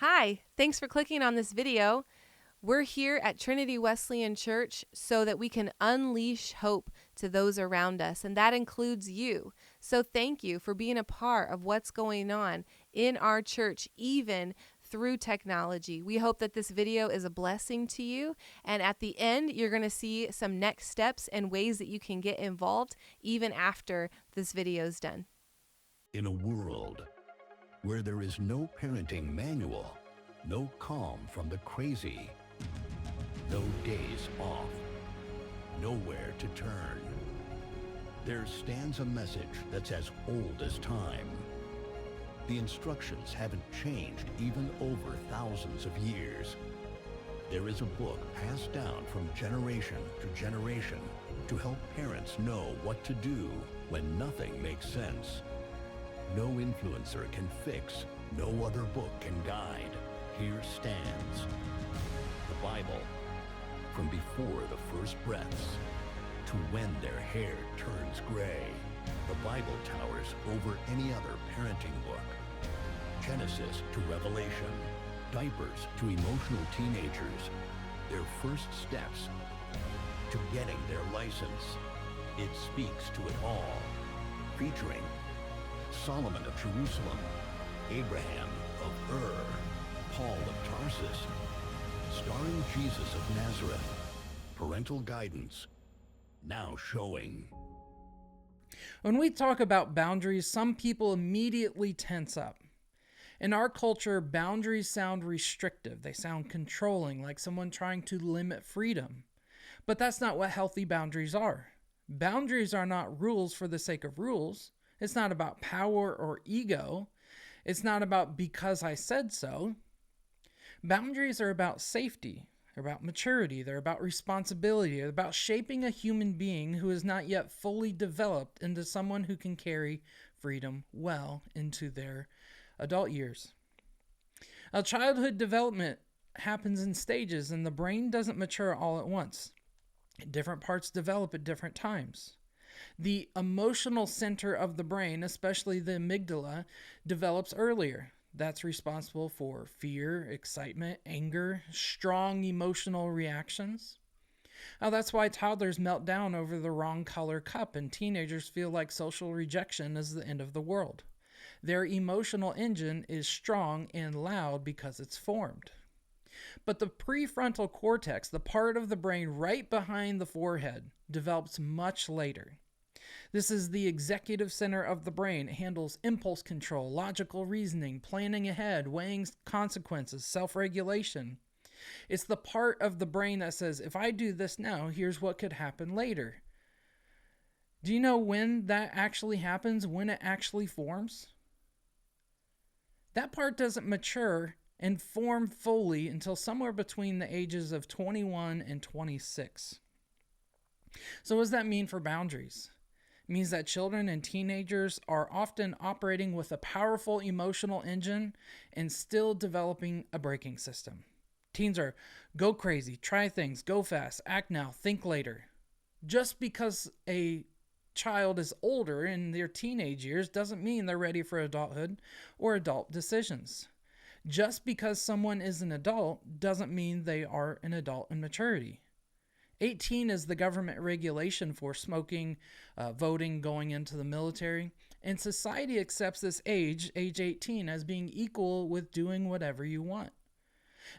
Hi, thanks for clicking on this video. We're here at Trinity Wesleyan Church so that we can unleash hope to those around us, and that includes you. So thank you for being a part of what's going on in our church, even through technology. We hope that this video is a blessing to you, and at the end, you're going to see some next steps and ways that you can get involved even after this video is done. In a world where there is no parenting manual, no calm from the crazy, no days off, nowhere to turn, there stands a message that's as old as time. The instructions haven't changed even over thousands of years. There is a book passed down from generation to generation to help parents know what to do when nothing makes sense. No influencer can fix, no other book can guide. Here stands the Bible. From before the first breaths to when their hair turns gray, the Bible towers over any other parenting book. Genesis to Revelation, diapers to emotional teenagers, their first steps to getting their license. It speaks to it all, featuring Solomon of Jerusalem, Abraham of Ur, Paul of Tarsus, starring Jesus of Nazareth. Parental guidance, now showing. When we talk about boundaries, some people immediately tense up. In our culture, boundaries sound restrictive. They sound controlling, like someone trying to limit freedom. But that's not what healthy boundaries are. Boundaries are not rules for the sake of rules. It's not about power or ego. It's not about because I said so. Boundaries are about safety. They're about maturity. They're about responsibility. They're about shaping a human being who is not yet fully developed into someone who can carry freedom well into their adult years. Now, childhood development happens in stages, and the brain doesn't mature all at once. Different parts develop at different times. The emotional center of the brain, especially the amygdala, develops earlier. That's responsible for fear, excitement, anger, strong emotional reactions. Now, that's why toddlers melt down over the wrong color cup and teenagers feel like social rejection is the end of the world. Their emotional engine is strong and loud because it's formed. But the prefrontal cortex, the part of the brain right behind the forehead, develops much later. This is the executive center of the brain. It handles impulse control, logical reasoning, planning ahead, weighing consequences, self-regulation. It's the part of the brain that says, if I do this now, here's what could happen later. Do you know when that actually happens, when it actually forms? That part doesn't mature and form fully until somewhere between the ages of 21 and 26. So what does that mean for boundaries? It means that children and teenagers are often operating with a powerful emotional engine and still developing a braking system. Teens are go crazy, try things, go fast, act now, think later. Just because a child is older in their teenage years doesn't mean they're ready for adulthood or adult decisions. Just because someone is an adult doesn't mean they are an adult in maturity. 18 is the government regulation for smoking, voting, going into the military, and society accepts this age 18, as being equal with doing whatever you want.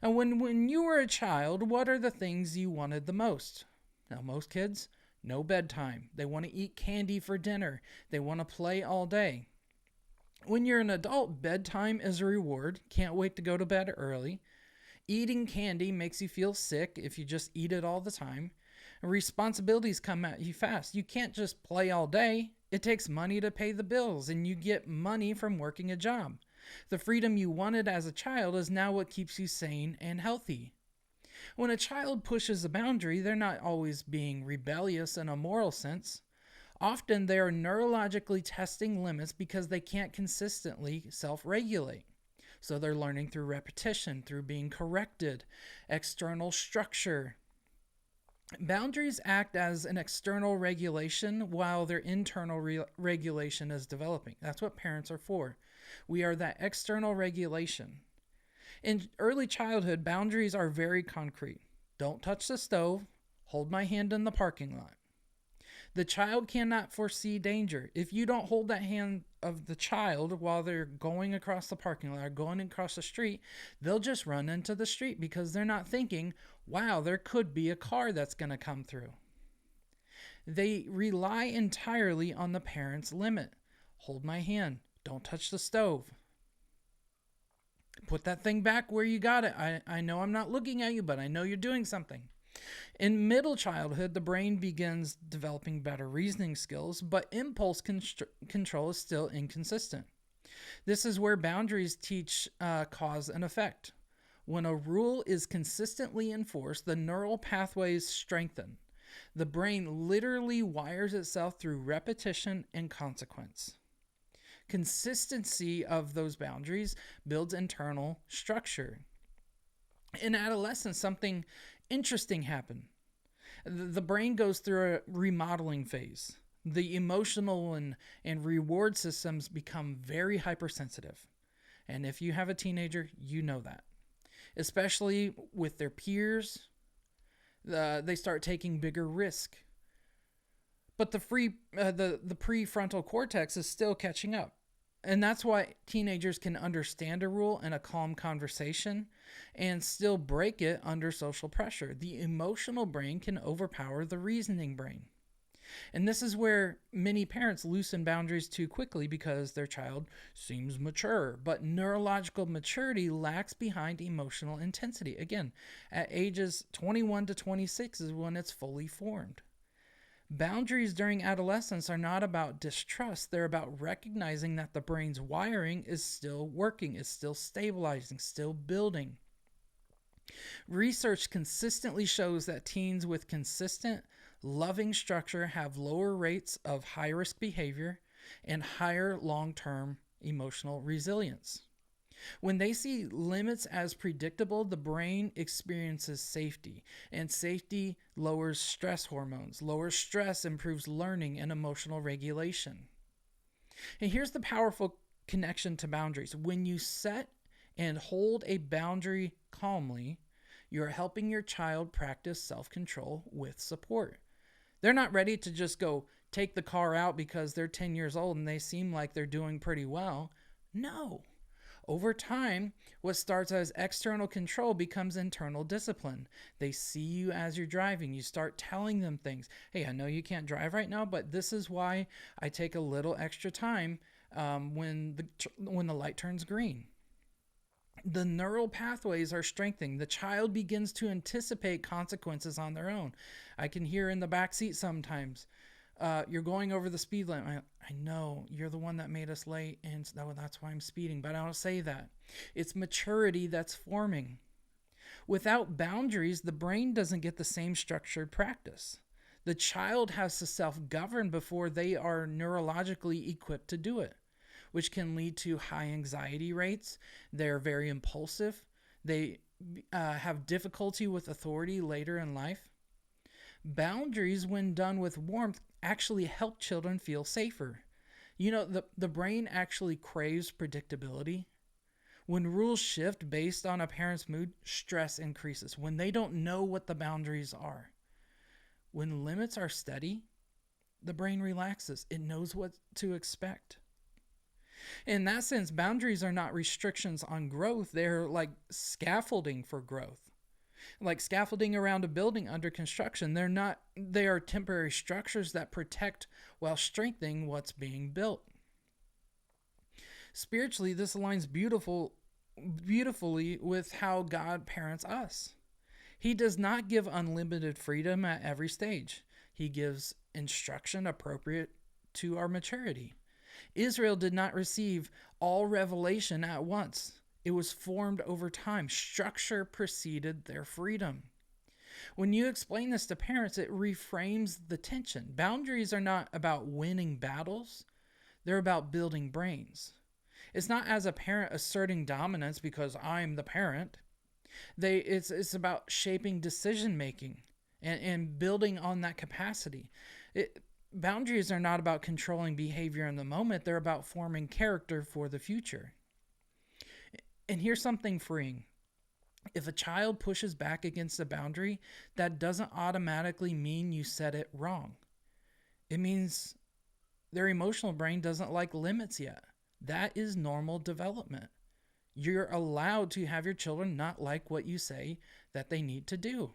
And when you were a child, what are the things you wanted the most? Now, most kids, no bedtime. They want to eat candy for dinner. They want to play all day. When you're an adult, bedtime is a reward. Can't wait to go to bed early. Eating candy makes you feel sick if you just eat it all the time. And responsibilities come at you fast. You can't just play all day. It takes money to pay the bills, and you get money from working a job. The freedom you wanted as a child is now what keeps you sane and healthy. When a child pushes a boundary, they're not always being rebellious in a moral sense. Often they are neurologically testing limits because they can't consistently self-regulate. So they're learning through repetition, through being corrected, external structure. Boundaries act as an external regulation while their internal regulation is developing. That's what parents are for. We are that external regulation. In early childhood, boundaries are very concrete. Don't touch the stove. Hold my hand in the parking lot. The child cannot foresee danger. If you don't hold that hand of the child while they're going across the parking lot or going across the street, they'll just run into the street because they're not thinking, wow, there could be a car that's going to come through. They rely entirely on the parent's limit. Hold my hand. Don't touch the stove. Put that thing back where you got it. I know I'm not looking at you, but I know you're doing something. In middle childhood, the brain begins developing better reasoning skills, but impulse control is still inconsistent. This is where boundaries teach cause and effect. When a rule is consistently enforced, the neural pathways strengthen. The brain literally wires itself through repetition and consequence. Consistency of those boundaries builds internal structure. In adolescence, something interesting happens. The brain goes through a remodeling phase. The emotional and reward systems become very hypersensitive. And if you have a teenager, you know that. Especially with their peers, they start taking bigger risk. But the prefrontal cortex is still catching up. And that's why teenagers can understand a rule in a calm conversation and still break it under social pressure. The emotional brain can overpower the reasoning brain. And this is where many parents loosen boundaries too quickly because their child seems mature, but neurological maturity lacks behind emotional intensity. Again, at ages 21 to 26 is when it's fully formed. Boundaries during adolescence are not about distrust. They're about recognizing that the brain's wiring is still working, is still stabilizing, still building. Research consistently shows that teens with consistent, loving structure have lower rates of high-risk behavior and higher long-term emotional resilience. When they see limits as predictable, the brain experiences safety, and safety lowers stress hormones. Lower stress improves learning and emotional regulation. And here's the powerful connection to boundaries. When you set and hold a boundary calmly, you're helping your child practice self-control with support. They're not ready to just go take the car out because they're 10 years old and they seem like they're doing pretty well. No. Over time, what starts as external control becomes internal discipline. They see you as you're driving. You start telling them things. Hey, I know you can't drive right now, but this is why I take a little extra time when the light turns green. The neural pathways are strengthening. The child begins to anticipate consequences on their own. I can hear in the back seat sometimes, you're going over the speed limit. I know you're the one that made us late, and that's why I'm speeding, but I don't say that. It's maturity that's forming. Without boundaries, the brain doesn't get the same structured practice. The child has to self-govern before they are neurologically equipped to do it, which can lead to high anxiety rates. They're very impulsive. They have difficulty with authority later in life. Boundaries, when done with warmth, actually help children feel safer. You know, the brain actually craves predictability. When rules shift based on a parent's mood, stress increases. When they don't know what the boundaries are. When limits are steady, the brain relaxes. It knows what to expect. In that sense, boundaries are not restrictions on growth. They're like scaffolding for growth. Like scaffolding around a building under construction. They are temporary structures that protect while strengthening what's being built. Spiritually, this aligns beautifully with how God parents us. He does not give unlimited freedom at every stage. He gives instruction appropriate to our maturity. Israel did not receive all revelation at once. It was formed over time. Structure preceded their freedom. When you explain this to parents, it reframes the tension. Boundaries are not about winning battles. They're about building brains. It's not as a parent asserting dominance because I'm the parent. It's about shaping decision-making and building on that capacity. Boundaries are not about controlling behavior in the moment. They're about forming character for the future. And here's something freeing. If a child pushes back against a boundary, that doesn't automatically mean you said it wrong. It means their emotional brain doesn't like limits yet. That is normal development. You're allowed to have your children not like what you say that they need to do.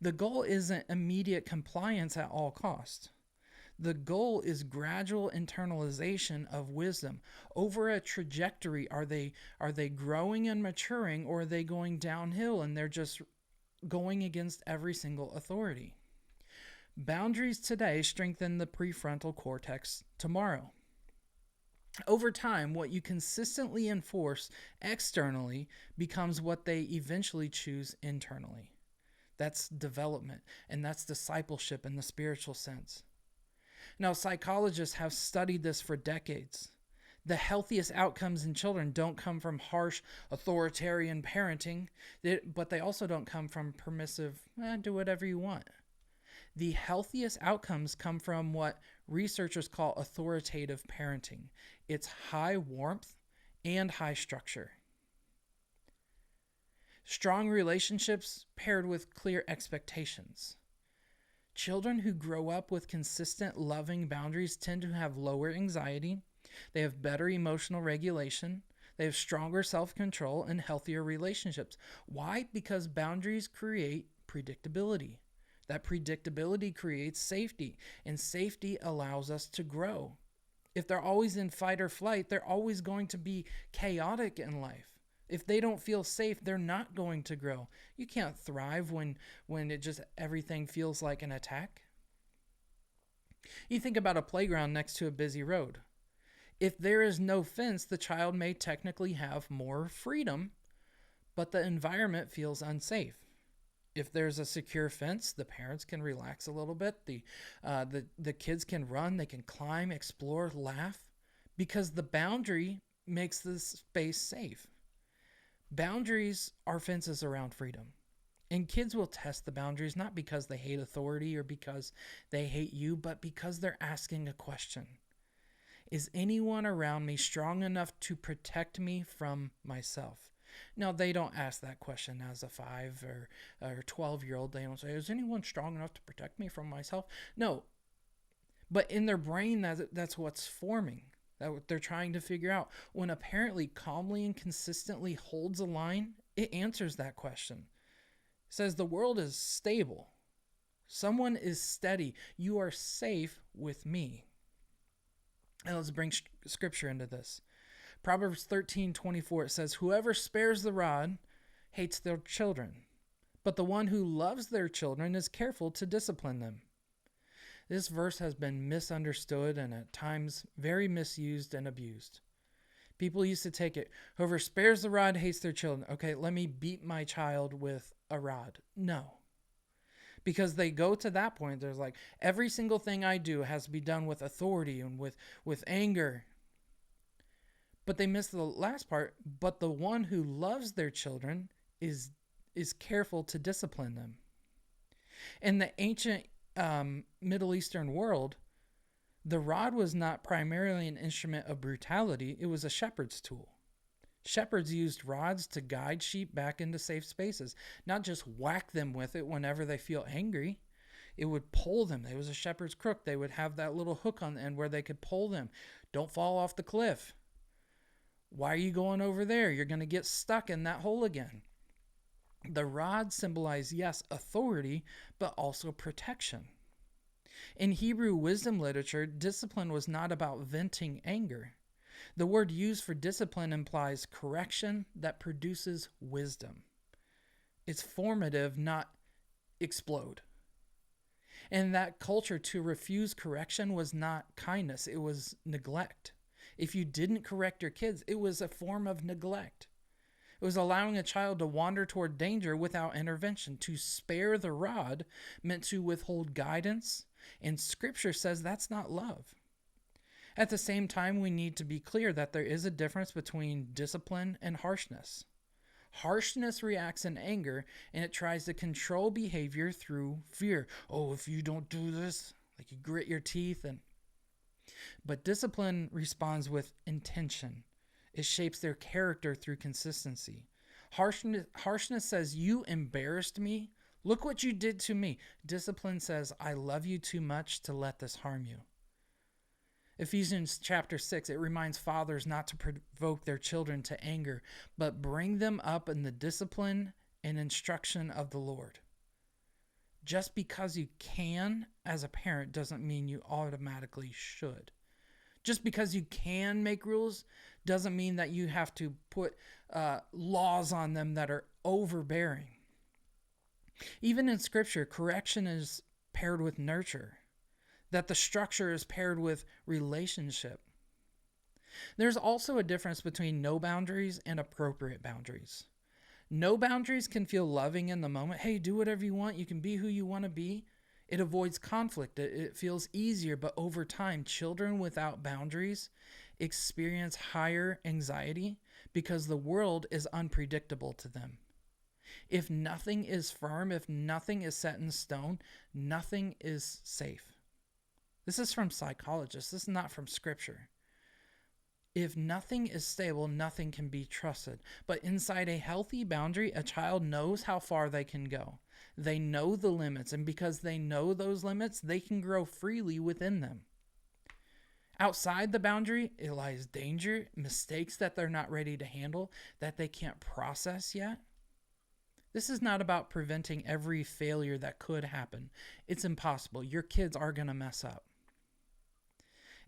The goal isn't immediate compliance at all costs. The goal is gradual internalization of wisdom. Over a trajectory, are they growing and maturing, or are they going downhill and they're just going against every single authority? Boundaries today strengthen the prefrontal cortex tomorrow. Over time, what you consistently enforce externally becomes what they eventually choose internally. That's development, and that's discipleship in the spiritual sense. Now, psychologists have studied this for decades. The healthiest outcomes in children don't come from harsh, authoritarian parenting, but they also don't come from permissive, do whatever you want. The healthiest outcomes come from what researchers call authoritative parenting. It's high warmth and high structure. Strong relationships paired with clear expectations. Children who grow up with consistent, loving boundaries tend to have lower anxiety, they have better emotional regulation, they have stronger self-control, and healthier relationships. Why? Because boundaries create predictability. That predictability creates safety, and safety allows us to grow. If they're always in fight or flight, they're always going to be chaotic in life. If they don't feel safe, they're not going to grow. You can't thrive when it just everything feels like an attack. You think about a playground next to a busy road. If there is no fence, the child may technically have more freedom, but the environment feels unsafe. If there's a secure fence, the parents can relax a little bit. The kids can run, they can climb, explore, laugh, because the boundary makes the space safe. Boundaries are fences around freedom. And kids will test the boundaries not because they hate authority or because they hate you, but because they're asking a question. Is anyone around me strong enough to protect me from myself? Now, they don't ask that question as a 5 or 12-year-old. They don't say, is anyone strong enough to protect me from myself? No. But in their brain, that's what's forming. That what they're trying to figure out. When a parent calmly and consistently holds a line, it answers that question. It says the world is stable. Someone is steady. You are safe with me. And let's bring scripture into this. Proverbs 13:24, it says, whoever spares the rod hates their children, but the one who loves their children is careful to discipline them. This verse has been misunderstood and at times very misused and abused. People used to take it, whoever spares the rod hates their children. Okay, let me beat my child with a rod. No. Because they go to that point, there's like, every single thing I do has to be done with authority and with anger. But they miss the last part, but the one who loves their children is careful to discipline them. In the ancient Middle Eastern world, the rod was not primarily an instrument of brutality, it was a shepherd's tool. Shepherds used rods to guide sheep back into safe spaces, not just whack them with it whenever they feel angry. It would pull them. It was a shepherd's crook. They would have that little hook on the end where they could pull them. Don't fall off the cliff. Why are you going over there? You're going to get stuck in that hole again. The rod symbolized, yes, authority, but also protection. In Hebrew wisdom literature, discipline was not about venting anger. The word used for discipline implies correction that produces wisdom. It's formative, not explode. In that culture, to refuse correction was not kindness, it was neglect. If you didn't correct your kids, it was a form of neglect. It was allowing a child to wander toward danger without intervention. To spare the rod meant to withhold guidance, and Scripture says that's not love. At the same time, we need to be clear that there is a difference between discipline and harshness. Harshness reacts in anger, and it tries to control behavior through fear. Oh, if you don't do this, like you grit your teeth. But discipline responds with intention. It shapes their character through consistency. Harshness says, you embarrassed me. Look what you did to me. Discipline says, I love you too much to let this harm you. Ephesians chapter 6, it reminds fathers not to provoke their children to anger, but bring them up in the discipline and instruction of the Lord. Just because you can as a parent doesn't mean you automatically should. Just because you can make rules doesn't mean that you have to put laws on them that are overbearing. Even in Scripture, correction is paired with nurture, that the structure is paired with relationship. There's also a difference between no boundaries and appropriate boundaries. No boundaries can feel loving in the moment. Hey, do whatever you want. You can be who you want to be. It avoids conflict. It feels easier, but over time, children without boundaries experience higher anxiety because the world is unpredictable to them. If nothing is firm, if nothing is set in stone, nothing is safe. This is from psychologists. This is not from Scripture. If nothing is stable, nothing can be trusted. But inside a healthy boundary, a child knows how far they can go. They know the limits, and because they know those limits, they can grow freely within them. Outside the boundary, it lies danger, mistakes that they're not ready to handle, that they can't process yet. This is not about preventing every failure that could happen. It's impossible. Your kids are going to mess up.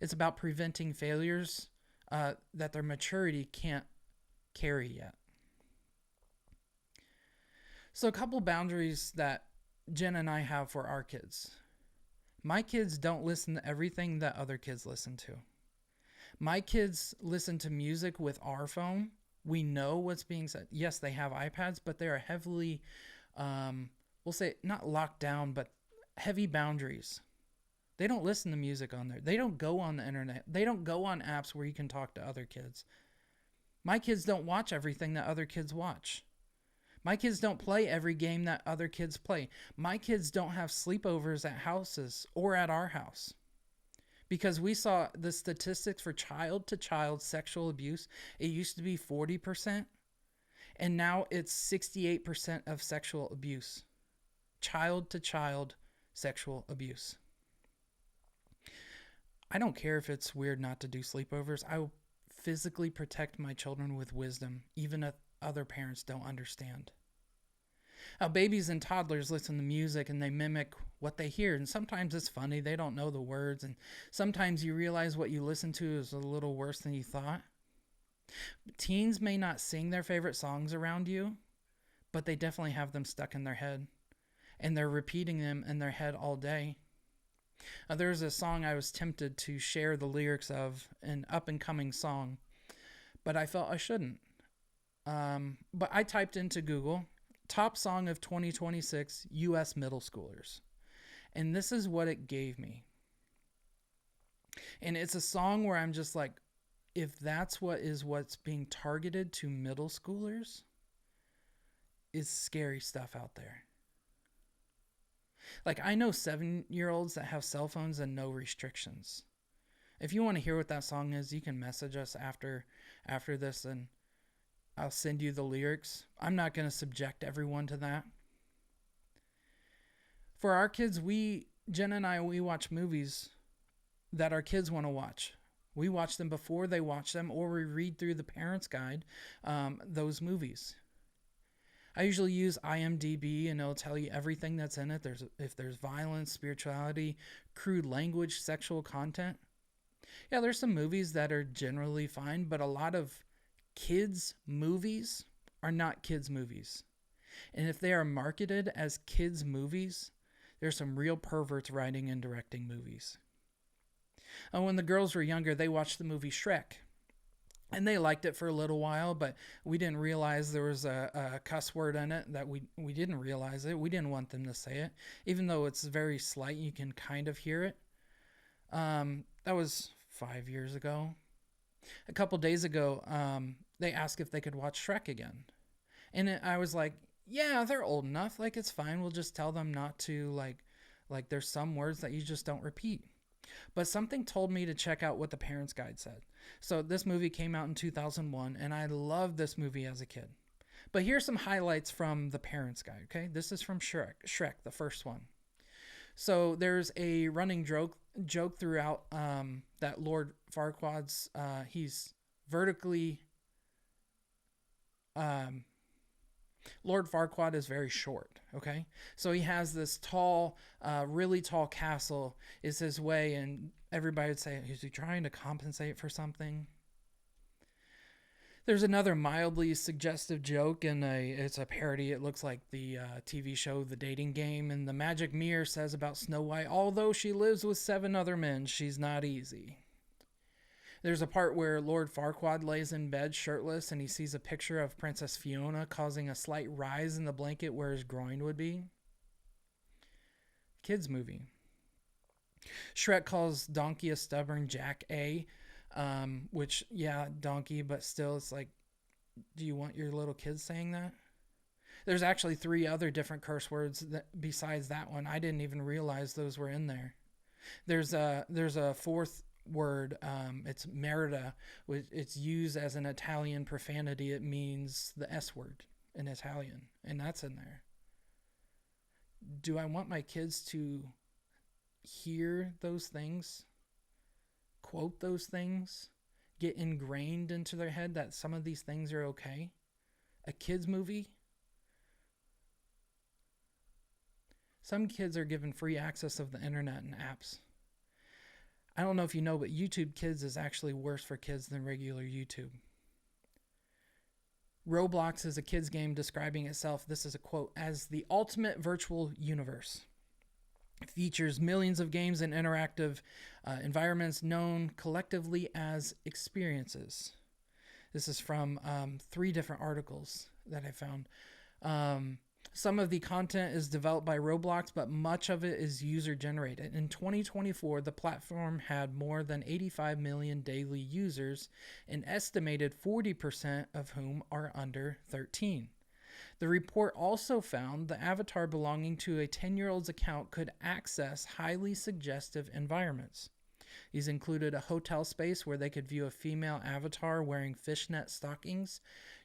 It's about preventing failures that their maturity can't carry yet. So a couple boundaries that Jen and I have for our kids. My kids don't listen to everything that other kids listen to. My kids listen to music with our phone. We know what's being said. Yes, they have iPads, but they are heavily, we'll say not locked down, but heavy boundaries. They don't listen to music on there. They don't go on the internet. They don't go on apps where you can talk to other kids. My kids don't watch everything that other kids watch. My kids don't play every game that other kids play. My kids don't have sleepovers at houses or at our house. Because we saw the statistics for child-to-child sexual abuse. It used to be 40%, and now it's 68% of sexual abuse. Child-to-child sexual abuse. I don't care if it's weird not to do sleepovers. I will physically protect my children with wisdom, even if other parents don't understand. Babies and toddlers listen to music and they mimic what they hear. And sometimes it's funny. They don't know the words. And sometimes you realize what you listen to is a little worse than you thought. Teens may not sing their favorite songs around you, but they definitely have them stuck in their head. And they're repeating them in their head all day. There's a song I was tempted to share the lyrics of, an up-and-coming song, but I felt I shouldn't. But I typed into Google, top song of 2026 U.S. middle schoolers. And this is what it gave me. And it's a song where I'm just like, if that's what's being targeted to middle schoolers, is scary stuff out there. Like, I know 7-year-olds that have cell phones and no restrictions. If you want to hear what that song is, you can message us after this and I'll send you the lyrics. I'm not going to subject everyone to that. For our kids, Jen and I, we watch movies that our kids want to watch. We watch them before they watch them, or we read through the parents' guide, those movies. I usually use IMDb, and it'll tell you everything that's in it. If there's violence, spirituality, crude language, sexual content. Yeah, there's some movies that are generally fine, but a lot of kids' movies are not kids' movies. And if they are marketed as kids' movies, there's some real perverts writing and directing movies. When the girls were younger, they watched the movie Shrek. And they liked it for a little while, but we didn't realize there was a cuss word in it that we didn't realize it. We didn't want them to say it. Even though it's very slight, you can kind of hear it. That was 5 years ago. A couple days ago, they asked if they could watch Shrek again. And I was like, yeah, they're old enough. Like, it's fine. We'll just tell them not to, like there's some words that you just don't repeat. But something told me to check out what the parents' guide said. So this movie came out in 2001, and I loved this movie as a kid. But here's some highlights from the Parents Guide, okay? This is from Shrek, the first one. So there's a running joke throughout that Lord Farquaad's, he's vertically, Lord Farquaad is very short, okay? So he has this tall, really tall castle is his way, and everybody would say, is he trying to compensate for something? There's another mildly suggestive joke, and it's a parody. It looks like the TV show The Dating Game, and the magic mirror says about Snow White, although she lives with 7 other men, she's not easy. There's a part where Lord Farquaad lays in bed shirtless, and he sees a picture of Princess Fiona causing a slight rise in the blanket where his groin would be. Kids movie. Shrek calls Donkey a stubborn Jack A, which, yeah, donkey, but still it's like, do you want your little kids saying that? There's actually 3 other different curse words besides that one. I didn't even realize those were in there. There's a 4th word. It's merda, which it's used as an Italian profanity. It means the S word in Italian, and that's in there. Do I want my kids to hear those things, quote those things, get ingrained into their head that some of these things are okay? A kids movie? Some kids are given free access of the internet and apps. I don't know if you know, but YouTube Kids is actually worse for kids than regular YouTube. Roblox is a kids game describing itself, this is a quote, as the ultimate virtual universe. It features millions of games and interactive environments known collectively as experiences. This is from 3 different articles that I found. Some of the content is developed by Roblox, but much of it is user-generated. In 2024, the platform had more than 85 million daily users, an estimated 40% of whom are under 13. The report also found the avatar belonging to a 10-year-old's account could access highly suggestive environments. These included a hotel space where they could view a female avatar wearing fishnet stockings,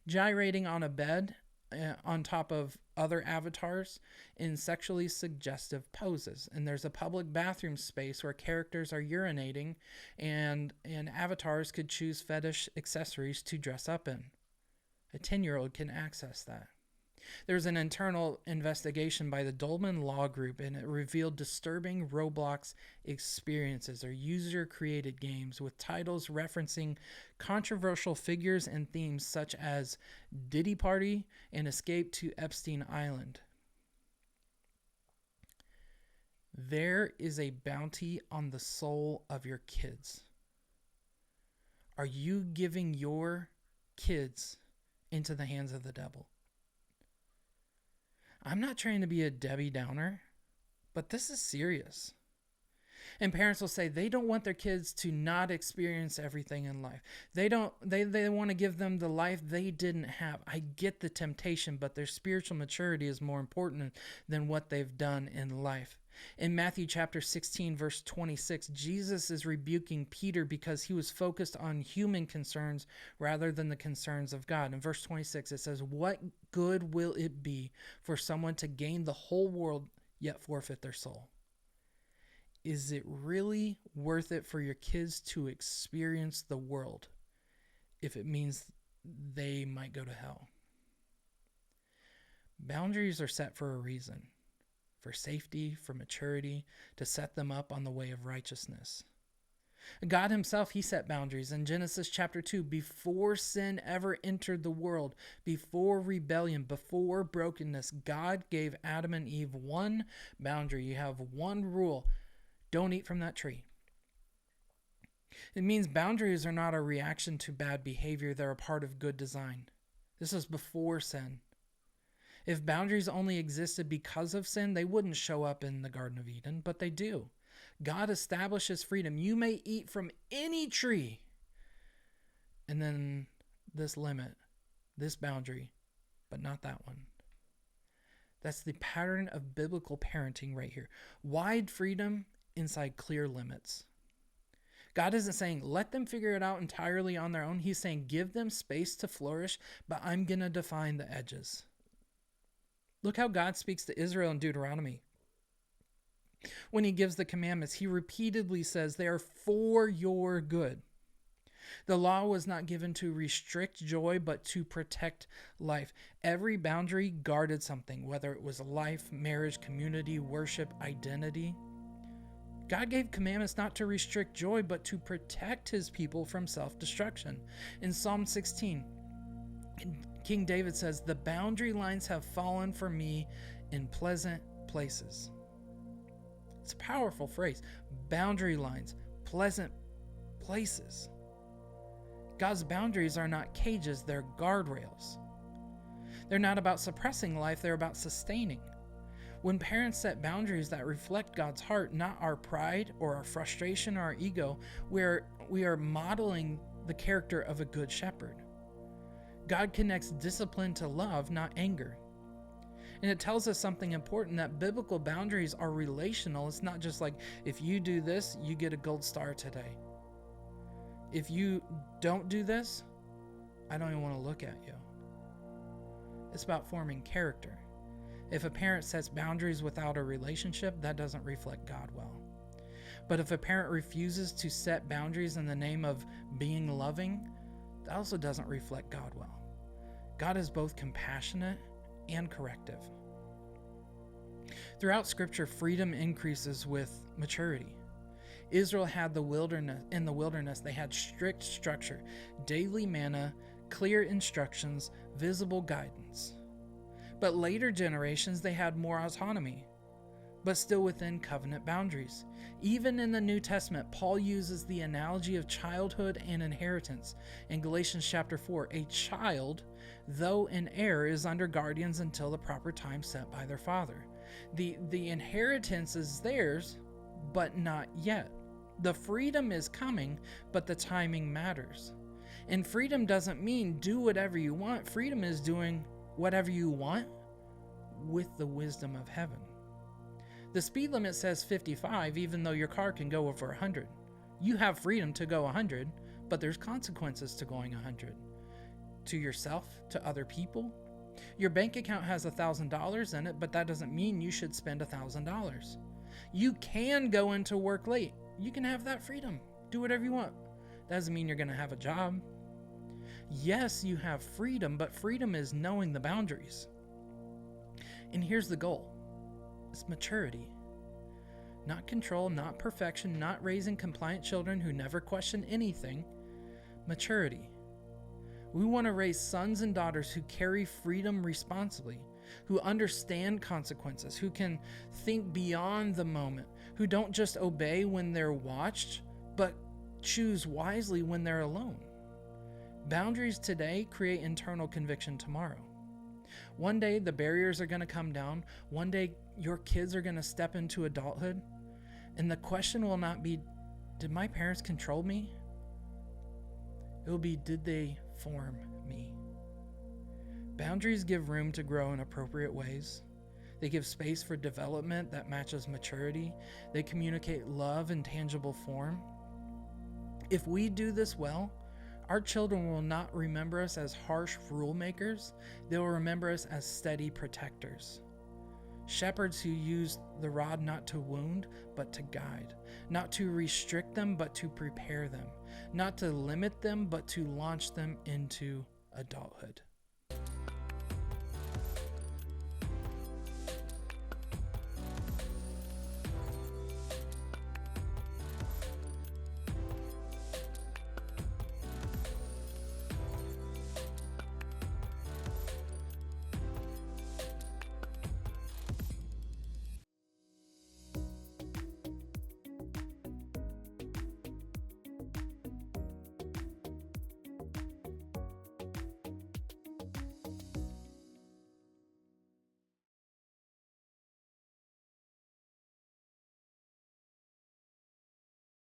gyrating on a bed on top of other avatars in sexually suggestive poses. And there's a public bathroom space where characters are urinating and avatars could choose fetish accessories to dress up in. A 10-year-old can access that. There's an internal investigation by the Dolman Law Group, and it revealed disturbing Roblox experiences or user-created games with titles referencing controversial figures and themes such as Diddy Party and Escape to Epstein Island. There is a bounty on the soul of your kids. Are you giving your kids into the hands of the devil? I'm not trying to be a Debbie Downer, but this is serious. And parents will say they don't want their kids to not experience everything in life. They want to give them the life they didn't have. I get the temptation, but their spiritual maturity is more important than what they've done in life. In Matthew chapter 16, verse 26, Jesus is rebuking Peter because he was focused on human concerns rather than the concerns of God. In verse 26, it says, "What good will it be for someone to gain the whole world yet forfeit their soul?" Is it really worth it for your kids to experience the world if it means they might go to hell? Boundaries are set for a reason. For safety, for maturity, to set them up on the way of righteousness. God himself, he set boundaries. In Genesis chapter 2, before sin ever entered the world, before rebellion, before brokenness, God gave Adam and Eve one boundary. You have one rule. Don't eat from that tree. It means boundaries are not a reaction to bad behavior. They're a part of good design. This is before sin. If boundaries only existed because of sin, they wouldn't show up in the Garden of Eden, but they do. God establishes freedom. You may eat from any tree. And then this limit, this boundary, but not that one. That's the pattern of biblical parenting right here. Wide freedom inside clear limits. God isn't saying, let them figure it out entirely on their own. He's saying, give them space to flourish, but I'm going to define the edges. Look how God speaks to Israel in Deuteronomy. When he gives the commandments, he repeatedly says they are for your good. The law was not given to restrict joy, but to protect life. Every boundary guarded something, whether it was life, marriage, community, worship, identity. God gave commandments not to restrict joy, but to protect his people from self-destruction. In Psalm 16, King David says, the boundary lines have fallen for me in pleasant places. It's a powerful phrase. Boundary lines, pleasant places. God's boundaries are not cages, they're guardrails. They're not about suppressing life, they're about sustaining. When parents set boundaries that reflect God's heart, not our pride or our frustration or our ego, we are modeling the character of a good shepherd. God connects discipline to love, not anger. And it tells us something important, that biblical boundaries are relational. It's not just like, if you do this, you get a gold star today. If you don't do this, I don't even want to look at you. It's about forming character. If a parent sets boundaries without a relationship, that doesn't reflect God well. But if a parent refuses to set boundaries in the name of being loving, that also doesn't reflect God well. God is both compassionate and corrective. Throughout Scripture, freedom increases with maturity. Israel had the wilderness, they had strict structure, daily manna, clear instructions, visible guidance. But later generations, they had more autonomy, but still within covenant boundaries. Even in the New Testament, Paul uses the analogy of childhood and inheritance. In Galatians chapter 4, a child, though an heir, is under guardians until the proper time set by their father. The inheritance is theirs, but not yet. The freedom is coming, but the timing matters. And freedom doesn't mean do whatever you want. Freedom is doing whatever you want with the wisdom of heaven. The speed limit says 55, even though your car can go over 100. You have freedom to go 100, but there's consequences to going 100. To yourself, to other people. Your bank account has $1,000 in it, but that doesn't mean you should spend $1,000. You can go into work late. You can have that freedom. Do whatever you want. That doesn't mean you're going to have a job. Yes, you have freedom, but freedom is knowing the boundaries. And here's the goal. It's maturity. Not control, not perfection, not raising compliant children who never question anything. Maturity. We want to raise sons and daughters who carry freedom responsibly, who understand consequences, who can think beyond the moment, who don't just obey when they're watched, but choose wisely when they're alone. Boundaries today create internal conviction tomorrow. One day the barriers are going to come down. One day your kids are going to step into adulthood. And the question will not be, did my parents control me? It will be, did they form me? Boundaries give room to grow in appropriate ways. They give space for development that matches maturity. They communicate love in tangible form. If we do this well, our children will not remember us as harsh rule makers. They will remember us as steady protectors. Shepherds who use the rod not to wound, but to guide. Not to restrict them, but to prepare them. Not to limit them, but to launch them into adulthood.